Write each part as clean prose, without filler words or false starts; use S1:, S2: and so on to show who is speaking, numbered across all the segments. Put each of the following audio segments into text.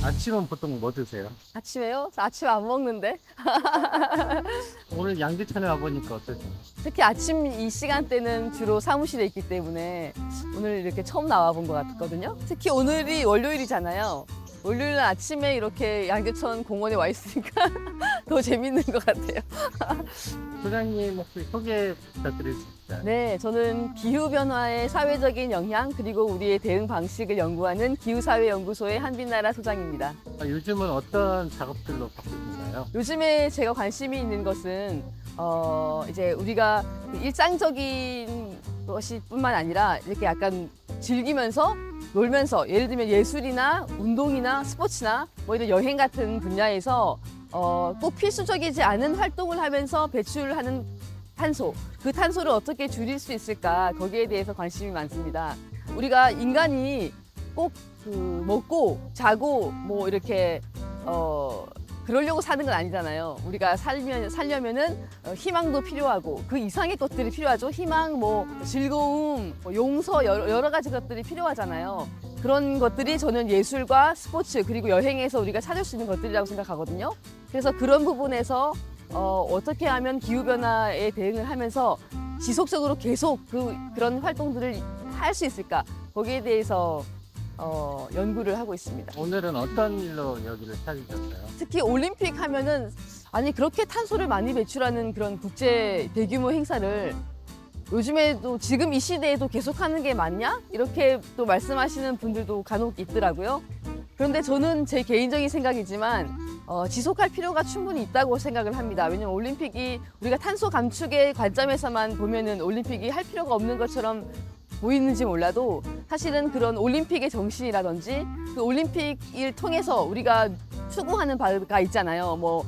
S1: 아침은 보통 뭐 드세요?
S2: 아침에요? 저 아침 안 먹는데.
S1: 오늘 양재천에 와보니까 어떠세요?
S2: 특히 아침 이 시간대는 주로 사무실에 있기 때문에 오늘 이렇게 처음 나와본 것 같거든요. 특히 오늘이 월요일이잖아요. 월요일 아침에 이렇게 양재천 공원에 와 있으니까 더 재밌는 것 같아요.
S1: 소장님 혹시 소개 부탁드릴 수 있어요?
S2: 네, 저는 기후변화의 사회적인 영향 그리고 우리의 대응 방식을 연구하는 기후사회연구소의 한빛나라 소장입니다.
S1: 요즘은 어떤 작업들로 바쁘신가요?
S2: 요즘에 제가 관심이 있는 것은 이제 우리가 그 일상적인 것이 뿐만 아니라 이렇게 약간 즐기면서 놀면서 예를 들면 예술이나 운동이나 스포츠나 뭐 이런 여행 같은 분야에서 꼭 필수적이지 않은 활동을 하면서 배출하는 탄소, 그 탄소를 어떻게 줄일 수 있을까 거기에 대해서 관심이 많습니다. 우리가 인간이 꼭 먹고 자고 뭐 이렇게 그러려고 사는 건 아니잖아요. 우리가 살려면은 희망도 필요하고 그 이상의 것들이 필요하죠. 희망, 뭐 즐거움, 뭐 용서 여러 가지 것들이 필요하잖아요. 그런 것들이 저는 예술과 스포츠 그리고 여행에서 우리가 찾을 수 있는 것들이라고 생각하거든요. 그래서 그런 부분에서 어떻게 하면 기후변화에 대응을 하면서 지속적으로 계속 그런 활동들을 할 수 있을까 거기에 대해서 연구를 하고 있습니다.
S1: 오늘은 어떤 일로 여기를 찾으셨어요?
S2: 특히 올림픽 하면은 아니 그렇게 탄소를 많이 배출하는 그런 국제 대규모 행사를 요즘에도 지금 이 시대에도 계속하는 게 맞냐? 이렇게 또 말씀하시는 분들도 간혹 있더라고요. 그런데 저는 제 개인적인 생각이지만 지속할 필요가 충분히 있다고 생각을 합니다. 왜냐면 올림픽이 우리가 탄소 감축의 관점에서만 보면은 올림픽이 할 필요가 없는 것처럼 보이는지 몰라도 사실은 그런 올림픽의 정신이라든지 그 올림픽을 통해서 우리가 추구하는 바가 있잖아요. 뭐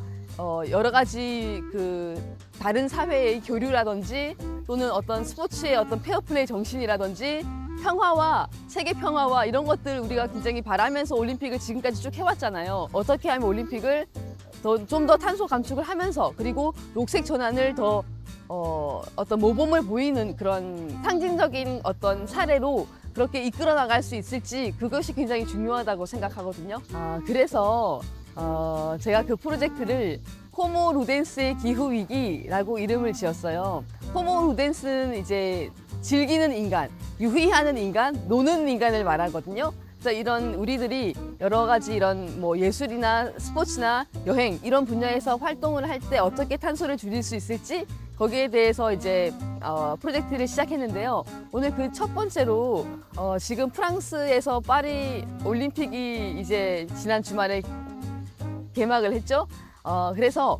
S2: 여러 가지 그 다른 사회의 교류라든지 또는 어떤 스포츠의 어떤 페어플레이 정신이라든지 평화와 세계 평화와 이런 것들 우리가 굉장히 바라면서 올림픽을 지금까지 쭉 해왔잖아요. 어떻게 하면 올림픽을 좀 더 탄소 감축을 하면서 그리고 녹색 전환을 더 어떤 모범을 보이는 그런 상징적인 어떤 사례로 그렇게 이끌어 나갈 수 있을지 그것이 굉장히 중요하다고 생각하거든요. 그래서 제가 그 프로젝트를 호모 루덴스의 기후 위기라고 이름을 지었어요. 호모 루덴스는 이제 즐기는 인간, 유희하는 인간, 노는 인간을 말하거든요. 그래서 이런 우리들이 여러 가지 이런 뭐 예술이나 스포츠나 여행 이런 분야에서 활동을 할 때 어떻게 탄소를 줄일 수 있을지 거기에 대해서 이제 프로젝트를 시작했는데요. 오늘 그 첫 번째로 지금 프랑스에서 파리 올림픽이 이제 지난 주말에 개막을 했죠. 그래서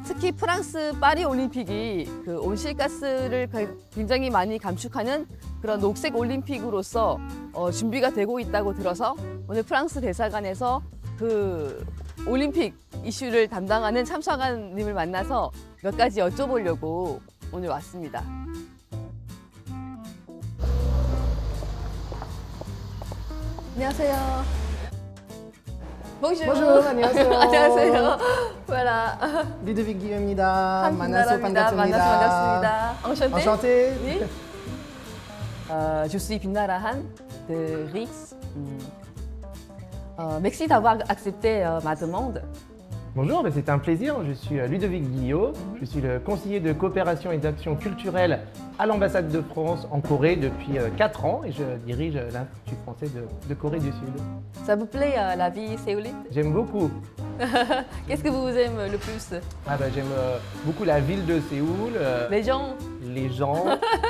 S2: 특히 프랑스 파리 올림픽이 그 온실가스를 굉장히 많이 감축하는 그런 녹색 올림픽으로서 준비가 되고 있다고 들어서 오늘 프랑스 대사관에서 그 올림픽 이슈를 담당하는 참석관님을 만나서 몇 가지 여쭤보려고 오늘 왔습니다. 안녕하세요. Bonjour.
S3: Bonjour, 안녕하세요.
S2: 안녕하세요. Voilà.
S3: Ludovic Guillaume입니다. 만나서
S2: 한빛나라입니다. 만나서 반갑습니다. Enchanté.
S3: Enchanté.
S2: Oui. Je suis Binara Han de RIX. Merci d'avoir accepté ma demande.
S3: Bonjour, c'est un plaisir. Je suis Ludovic Guillot. Je suis le conseiller de coopération et d'action culturelle à l'ambassade de France en Corée depuis 4 ans et je dirige l'Institut français de Corée du Sud.
S2: Ça vous plaît la vie séoulite?
S3: J'aime beaucoup.
S2: Qu'est-ce que vous aimez le plus?
S3: J'aime beaucoup la ville de Séoul,
S2: Les gens?
S3: les gens,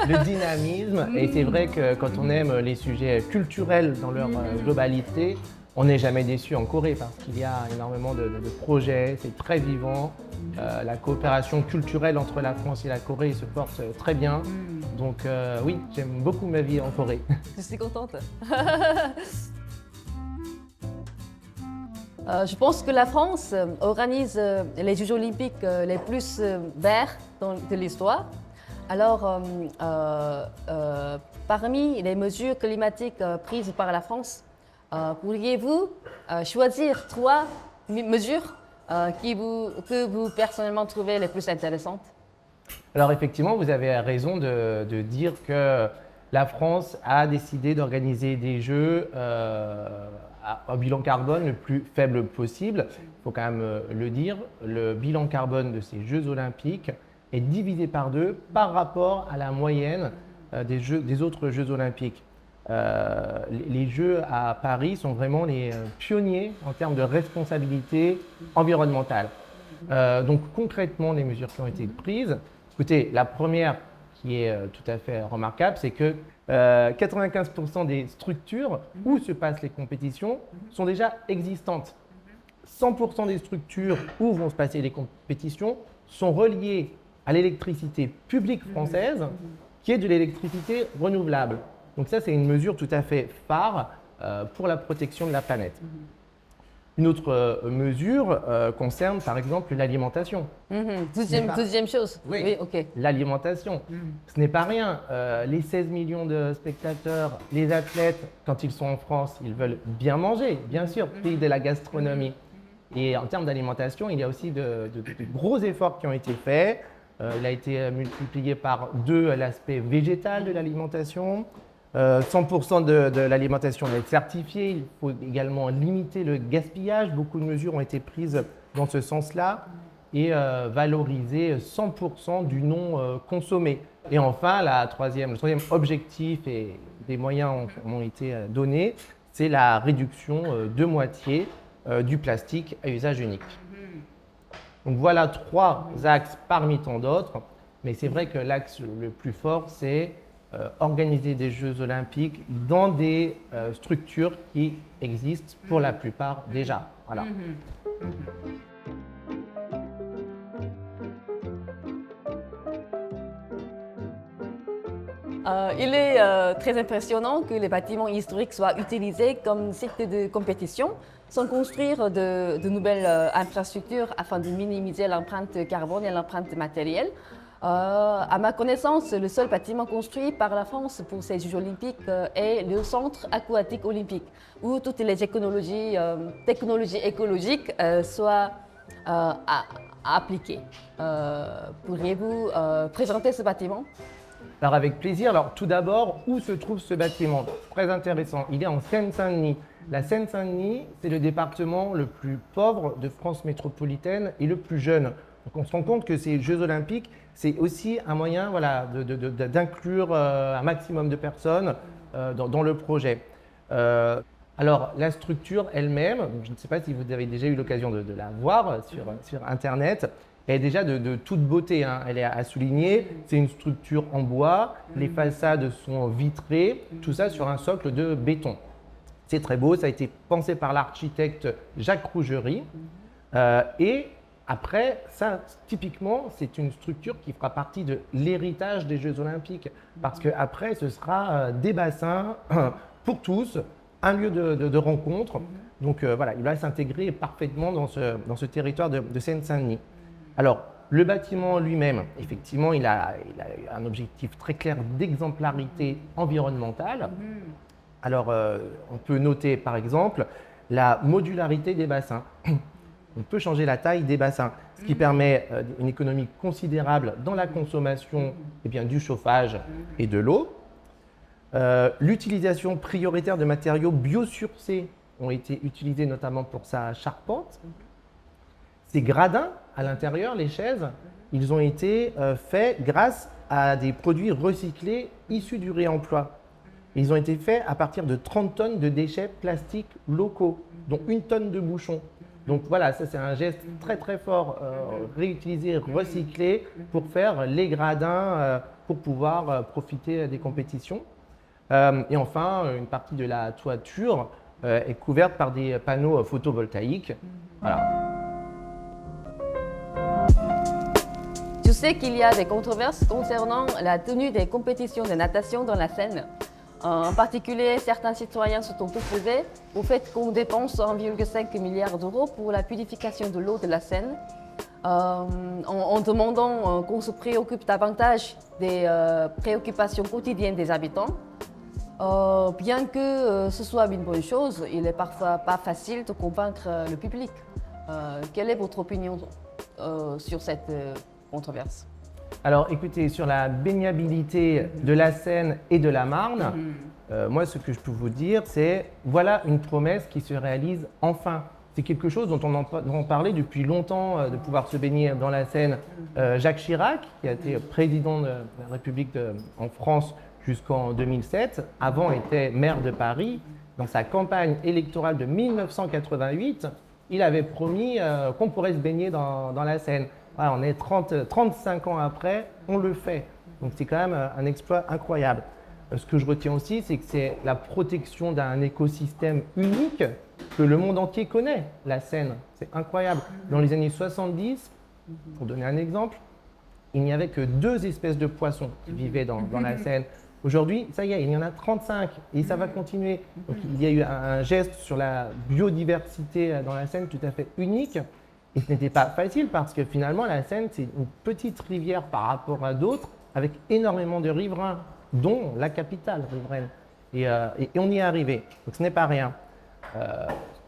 S3: le dynamisme. Et c'est vrai que quand on aime les sujets culturels dans leur globalité, on n'est jamais déçu en Corée parce qu'il y a énormément de projets, c'est très vivant. La coopération culturelle entre la France et la Corée se porte très bien. Donc oui, j'aime beaucoup ma vie en Corée.
S2: Je suis contente. Je pense que la France organise les Jeux olympiques les plus verts de l'histoire. Alors, parmi les mesures climatiques prises par la France, pourriez-vous choisir 3 mesures que vous personnellement trouvez les plus intéressantes?
S3: Alors effectivement, vous avez raison de dire que la France a décidé d'organiser des jeux au bilan carbone le plus faible possible. Il faut quand même le dire, le bilan carbone de ces Jeux olympiques est divisé par 2 par rapport à la moyenne des autres Jeux olympiques. Les Jeux à Paris sont vraiment les pionniers en termes de responsabilité environnementale. Donc concrètement, les mesures qui ont été prises, écoutez, la première qui est tout à fait remarquable, c'est que 95% des structures où se passent les compétitions sont déjà existantes. 100% des structures où vont se passer les compétitions sont reliées à l'électricité publique française, qui est de l'électricité renouvelable. Donc ça, c'est une mesure tout à fait phare pour la protection de la planète. Une autre mesure concerne par exemple l'alimentation.
S2: Deuxième chose.
S3: Oui.
S2: Ok.
S3: L'alimentation, ce n'est pas rien. Les 16 millions de spectateurs, les athlètes, quand ils sont en France, ils veulent bien manger, bien sûr, pays de la gastronomie. Et en termes d'alimentation, il y a aussi de gros efforts qui ont été faits. Il a été multiplié par 2 l'aspect végétal de l'alimentation. 100% de l'alimentation est certifiée. Il faut également limiter le gaspillage. Beaucoup de mesures ont été prises dans ce sens-là et valoriser 100% du non consommé. Et enfin, le troisième objectif et des moyens ont été donnés, c'est la réduction de moitié du plastique à usage unique. Donc voilà 3 axes parmi tant d'autres, mais c'est vrai que l'axe le plus fort, c'est organiser des Jeux olympiques dans des structures qui existent pour la plupart déjà. Voilà.
S2: Il est très impressionnant que les bâtiments historiques soient utilisés comme site de compétition sans construire de nouvelles infrastructures afin de minimiser l'empreinte carbone et l'empreinte matérielle. À ma connaissance, le seul bâtiment construit par la France pour ces Jeux olympiques est le Centre aquatique olympique, où toutes les technologies écologiques soient appliquées. Pourriez-vous présenter ce bâtiment?
S3: Alors avec plaisir. Alors tout d'abord, où se trouve ce bâtiment? Très intéressant. Il est en Seine-Saint-Denis. La Seine-Saint-Denis, c'est le département le plus pauvre de France métropolitaine et le plus jeune. Donc on se rend compte que ces Jeux olympiques, c'est aussi un moyen d'inclure un maximum de personnes dans le projet. Alors la structure elle-même, je ne sais pas si vous avez déjà eu l'occasion de la voir sur Internet, elle est déjà de toute beauté, hein. Elle est à souligner, c'est une structure en bois, les façades sont vitrées, tout ça sur un socle de béton. C'est très beau, ça a été pensé par l'architecte Jacques Rougerie. Et après, ça, typiquement, c'est une structure qui fera partie de l'héritage des Jeux olympiques. Parce qu'après, ce sera des bassins pour tous, un lieu de rencontre. Donc voilà, il va s'intégrer parfaitement dans ce territoire de Seine-Saint-Denis. Alors, le bâtiment lui-même, effectivement, il a un objectif très clair d'exemplarité environnementale. Alors, on peut noter, par exemple, la modularité des bassins. On peut changer la taille des bassins, ce qui permet une économie considérable dans la consommation du chauffage et de l'eau. L'utilisation prioritaire de matériaux biosourcés ont été utilisés notamment pour sa charpente. Ces gradins à l'intérieur, les chaises, ils ont été faits grâce à des produits recyclés issus du réemploi. Ils ont été faits à partir de 30 tonnes de déchets plastiques locaux, dont 1 tonne de bouchons. Donc voilà, ça c'est un geste très très fort, réutiliser, recycler pour faire les gradins pour pouvoir profiter des compétitions. Et enfin, une partie de la toiture est couverte par des panneaux photovoltaïques. Voilà.
S2: Je sais qu'il y a des controverses concernant la tenue des compétitions de natation dans la Seine. En particulier, certains citoyens se sont opposés au fait qu'on dépense 1,5 milliard d'euros pour la purification de l'eau de la Seine, en demandant qu'on se préoccupe davantage des préoccupations quotidiennes des habitants. Bien que ce soit une bonne chose, il est parfois pas facile de convaincre le public. Quelle est votre opinion sur cette controverse?
S3: Alors écoutez, sur la baignabilité de la Seine et de la Marne, moi ce que je peux vous dire, c'est voilà une promesse qui se réalise enfin. C'est quelque chose dont on en parlait depuis longtemps, de pouvoir se baigner dans la Seine. Jacques Chirac, qui a été président de la République en France jusqu'en 2007, avant était maire de Paris. Dans sa campagne électorale de 1988, il avait promis qu'on pourrait se baigner dans la Seine. Voilà, on est 35 ans après, on le fait. Donc c'est quand même un exploit incroyable. Ce que je retiens aussi, c'est que c'est la protection d'un écosystème unique que le monde entier connaît, la Seine. C'est incroyable. Dans les années 70, pour donner un exemple, il n'y avait que 2 espèces de poissons qui vivaient dans la Seine. Aujourd'hui, ça y est, il y en a 35 et ça va continuer. Donc il y a eu un geste sur la biodiversité dans la Seine tout à fait unique. Et ce n'était pas facile parce que finalement, la Seine, c'est une petite rivière par rapport à d'autres avec énormément de riverains, dont la capitale riveraine. Et on y est arrivé. Donc ce n'est pas rien.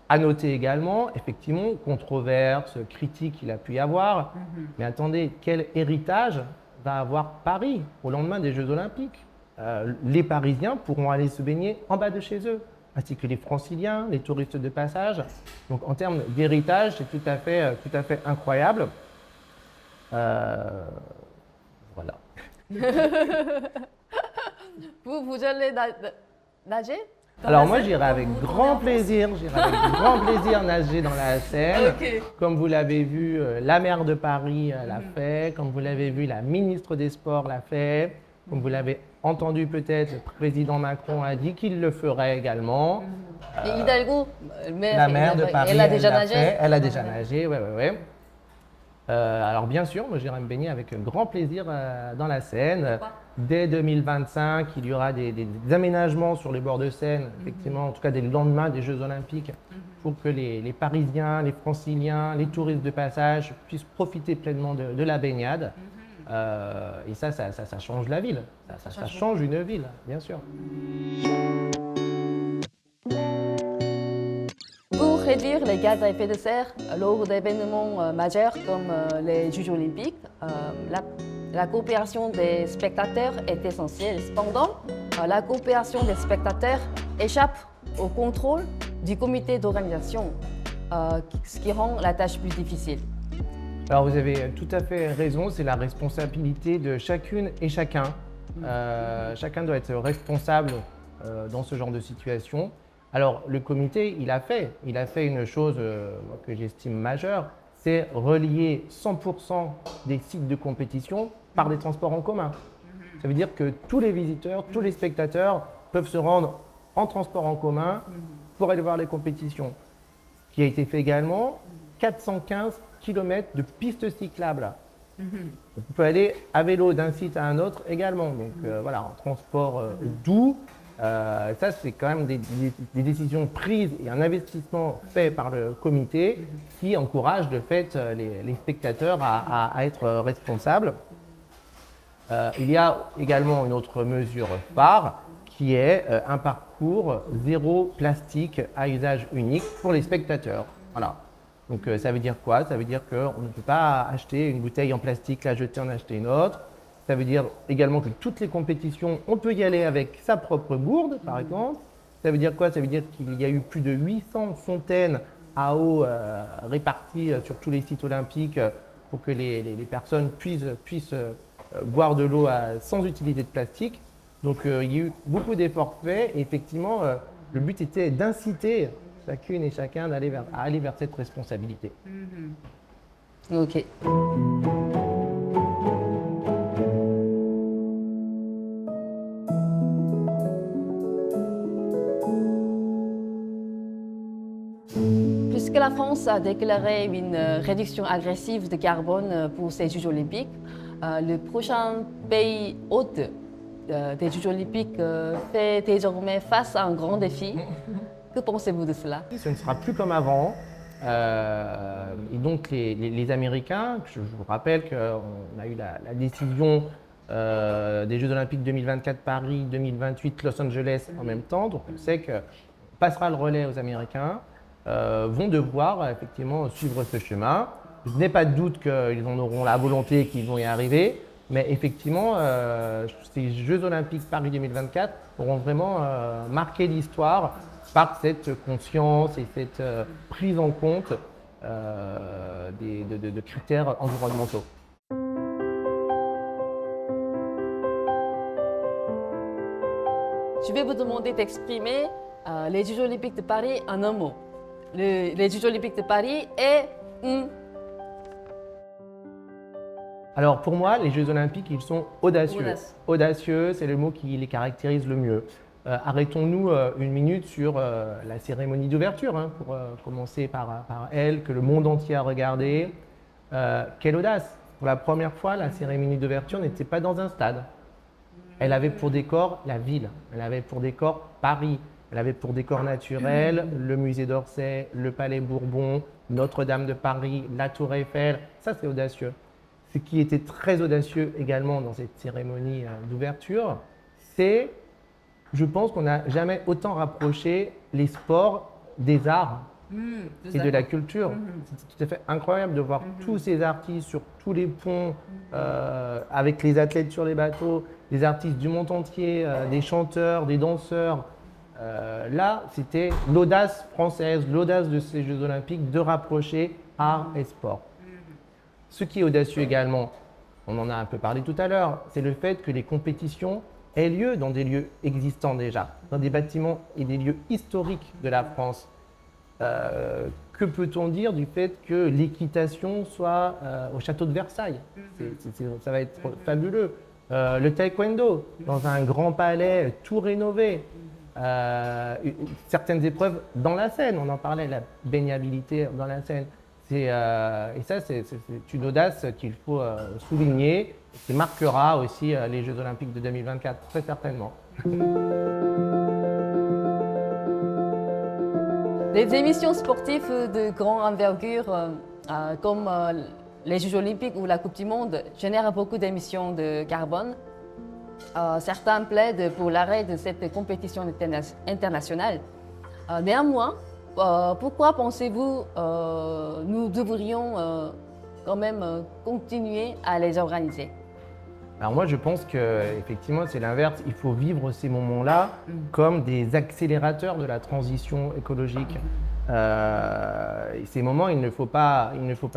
S3: À noter également, effectivement, controverses, critiques qu'il a pu y avoir. Mais attendez, quel héritage va avoir Paris au lendemain des Jeux Olympiques? Les Parisiens pourront aller se baigner en bas de chez eux, ainsi que les Franciliens, les touristes de passage. Donc en termes d'héritage, c'est tout à fait incroyable. Voilà.
S2: Vous allez nager?
S3: Alors moi j'irai avec grand plaisir, nager dans la Seine.
S2: Ok.
S3: Comme vous l'avez vu, la maire de Paris l'a fait, comme vous l'avez vu, la ministre des Sports l'a fait, comme vous l'avez entendu peut-être, le président Macron a dit qu'il le ferait également.
S2: Et Hidalgo,
S3: La maire de Paris,
S2: elle a déjà
S3: l'a
S2: nagé?
S3: fait, elle a déjà nagé, ouais. Alors bien sûr, moi j'irai me baigner avec grand plaisir dans la Seine. Dès 2025, il y aura des aménagements sur les bords de Seine, effectivement, en tout cas dès le lendemain des Jeux Olympiques, pour que les Parisiens, les Franciliens, les touristes de passage puissent profiter pleinement de la baignade. Et ça change la ville, ça change une ville, bien sûr.
S2: Pour réduire les gaz à effet de serre lors d'événements majeurs comme les Jeux olympiques, la coopération des spectateurs est essentielle. Cependant, la coopération des spectateurs échappe au contrôle du comité d'organisation, ce qui rend la tâche plus difficile.
S3: Alors vous avez tout à fait raison, c'est la responsabilité de chacune et chacun. Chacun doit être responsable dans ce genre de situation. Alors le comité, il a fait une chose que j'estime majeure, c'est relier 100% des sites de compétition par des transports en commun. Ça veut dire que tous les visiteurs, tous les spectateurs peuvent se rendre en transport en commun pour aller voir les compétitions. Ce qui a été fait également, 415 km de pistes cyclables. Vous pouvez aller à vélo d'un site à un autre également. Donc voilà, en transport doux. Ça, c'est quand même des décisions prises et un investissement fait par le comité qui encourage de fait les spectateurs à être responsables. Il y a également une autre mesure phare qui est un parcours zéro plastique à usage unique pour les spectateurs. Voilà. Donc ça veut dire quoi? Ça veut dire qu'on ne peut pas acheter une bouteille en plastique, la jeter, en acheter une autre. Ça veut dire également que toutes les compétitions, on peut y aller avec sa propre gourde, par exemple. Ça veut dire quoi? Ça veut dire qu'il y a eu plus de 800 fontaines à eau réparties sur tous les sites olympiques pour que les personnes puissent boire de l'eau sans utiliser de plastique. Donc il y a eu beaucoup d'efforts faits et effectivement, le but était d'inciter chacune et chacun à aller vers cette responsabilité.
S2: Ok. Puisque la France a déclaré une réduction agressive de carbone pour ces Jeux olympiques, le prochain pays hôte des Jeux olympiques fait désormais face à un grand défi. Que pensez-vous de cela?
S3: Ce ne sera plus comme avant. Et donc les Américains, je vous rappelle qu'on a eu la décision des Jeux Olympiques 2024 Paris, 2028 Los Angeles en même temps. Donc on sait qu'on passera le relais aux Américains. vont devoir effectivement suivre ce chemin. Je n'ai pas de doute qu'ils en auront la volonté et qu'ils vont y arriver, mais effectivement, ces Jeux Olympiques Paris 2024 auront vraiment marqué l'histoire par cette conscience et cette prise en compte de critères environnementaux.
S2: Je vais vous demander d'exprimer les Jeux Olympiques de Paris en un mot. Les Jeux Olympiques de Paris est
S3: Alors pour moi, les Jeux Olympiques, ils sont audacieux.
S2: Audace.
S3: Audacieux, c'est le mot qui les caractérise le mieux. Arrêtons-nous une minute sur la cérémonie d'ouverture, hein, pour commencer par elle, que le monde entier a regardé. Quelle audace! Pour la première fois, la cérémonie d'ouverture n'était pas dans un stade. Elle avait pour décor la ville, elle avait pour décor Paris, elle avait pour décor naturel le musée d'Orsay, le Palais Bourbon, Notre-Dame de Paris, la Tour Eiffel. Ça, c'est audacieux. Ce qui était très audacieux également dans cette cérémonie d'ouverture, c'est, je pense qu'on n'a jamais autant rapproché les sports des arts et de la culture. C'est tout à fait incroyable de voir tous ces artistes sur tous les ponts, avec les athlètes sur les bateaux, des artistes du monde entier, des chanteurs, des danseurs. Là, c'était l'audace française, l'audace de ces Jeux Olympiques de rapprocher art et sport. Ce qui est audacieux également, on en a un peu parlé tout à l'heure, c'est le fait que les compétitions aient lieu dans des lieux existants déjà, dans des bâtiments et des lieux historiques de la France. Que peut-on dire du fait que l'équitation soit au château de Versailles? Ça va être fabuleux. Le taekwondo, dans un grand palais tout rénové. Certaines épreuves dans la Seine, on en parlait, la baignabilité dans la Seine. Et ça, c'est une audace qu'il faut souligner, qui marquera aussi les Jeux Olympiques de 2024, très certainement.
S2: Les émissions sportives de grande envergure, comme les Jeux Olympiques ou la Coupe du Monde, génèrent beaucoup d'émissions de carbone. Certains plaident pour l'arrêt de cette compétition internationale. Néanmoins, pourquoi pensez-vous nous devrions quand même continuer à les organiser?
S3: Alors moi, je pense qu'effectivement, c'est l'inverse. Il faut vivre ces moments-là comme des accélérateurs de la transition écologique. Et ces moments, il ne faut pas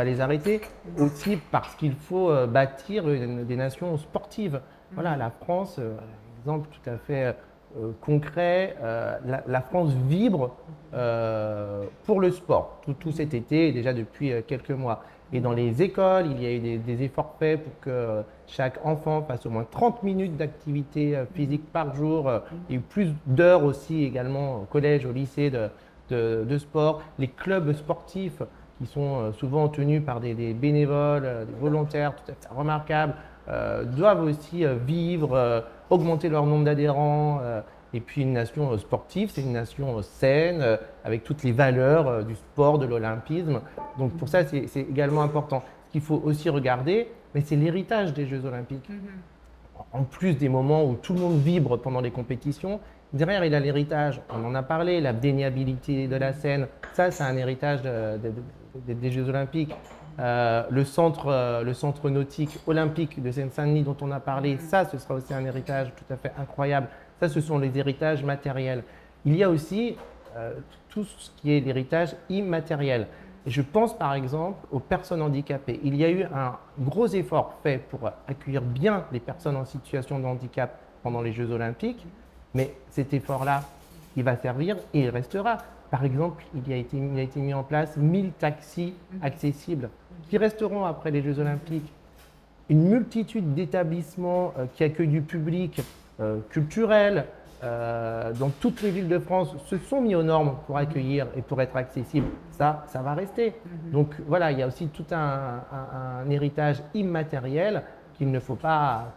S3: les arrêter, aussi parce qu'il faut bâtir des nations sportives. Voilà, la France, exemple tout à fait concret, la France vibre pour le sport, tout cet été, déjà depuis quelques mois. Et dans les écoles, il y a eu des efforts faits pour que chaque enfant fasse au moins 30 minutes d'activité physique par jour. Il y a eu plus d'heures aussi également au collège, au lycée de sport. Les clubs sportifs qui sont souvent tenus par des bénévoles, des volontaires tout à fait remarquables, doivent aussi vivre, augmenter leur nombre d'adhérents. Et puis une nation sportive, c'est une nation saine, avec toutes les valeurs du sport, de l'olympisme. Donc pour ça, c'est également important. Ce qu'il faut aussi regarder, mais c'est l'héritage des Jeux Olympiques. En plus des moments où tout le monde vibre pendant les compétitions, derrière il y a l'héritage, on en a parlé, la baignabilité de la Seine, ça c'est un héritage des Jeux Olympiques. Le centre nautique olympique de Seine-Saint-Denis dont on a parlé, ça ce sera aussi un héritage tout à fait incroyable. Ça, ce sont les héritages matériels. Il y a aussi tout ce qui est l'héritage immatériel. Et je pense par exemple aux personnes handicapées. Il y a eu un gros effort fait pour accueillir bien les personnes en situation de handicap pendant les Jeux Olympiques, mais cet effort-là, il va servir et il restera. Par exemple, il a été mis en place 1000 taxis accessibles qui resteront après les Jeux Olympiques. Une multitude d'établissements qui accueillent du public culturel dans toutes les villes de France se sont mis aux normes pour accueillir et pour être accessibles. Ça va rester. Donc voilà, il y a aussi tout un héritage immatériel qu'il ne faut pas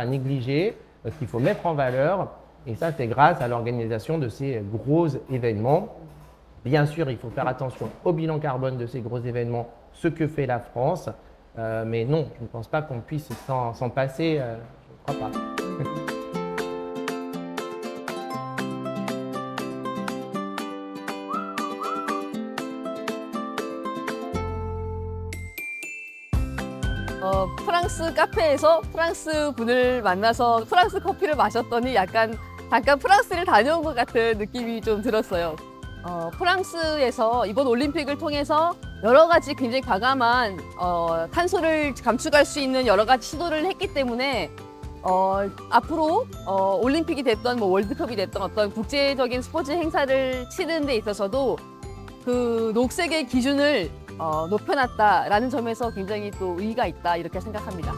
S3: négliger, qu'il faut mettre en valeur. Et ça, c'est grâce à l'organisation de ces gros événements. Bien sûr, il faut faire attention au bilan carbone de ces gros événements, ce que fait la France. Mais non, je ne pense pas qu'on puisse s'en passer. Je ne crois pas.
S2: 프랑스 카페에서 프랑스 분을 만나서 프랑스 커피를 마셨더니 약간 잠깐 프랑스를 다녀온 것 같은 느낌이 좀 들었어요. 프랑스에서 이번 올림픽을 통해서 여러 가지 굉장히 과감한 탄소를 감축할 수 있는 여러 가지 시도를 했기 때문에 앞으로 올림픽이 됐던 뭐 월드컵이 됐던 어떤 국제적인 스포츠 행사를 치는 데 있어서도 그 녹색의 기준을 높여놨다라는 점에서 굉장히 또 의의가 있다 이렇게 생각합니다.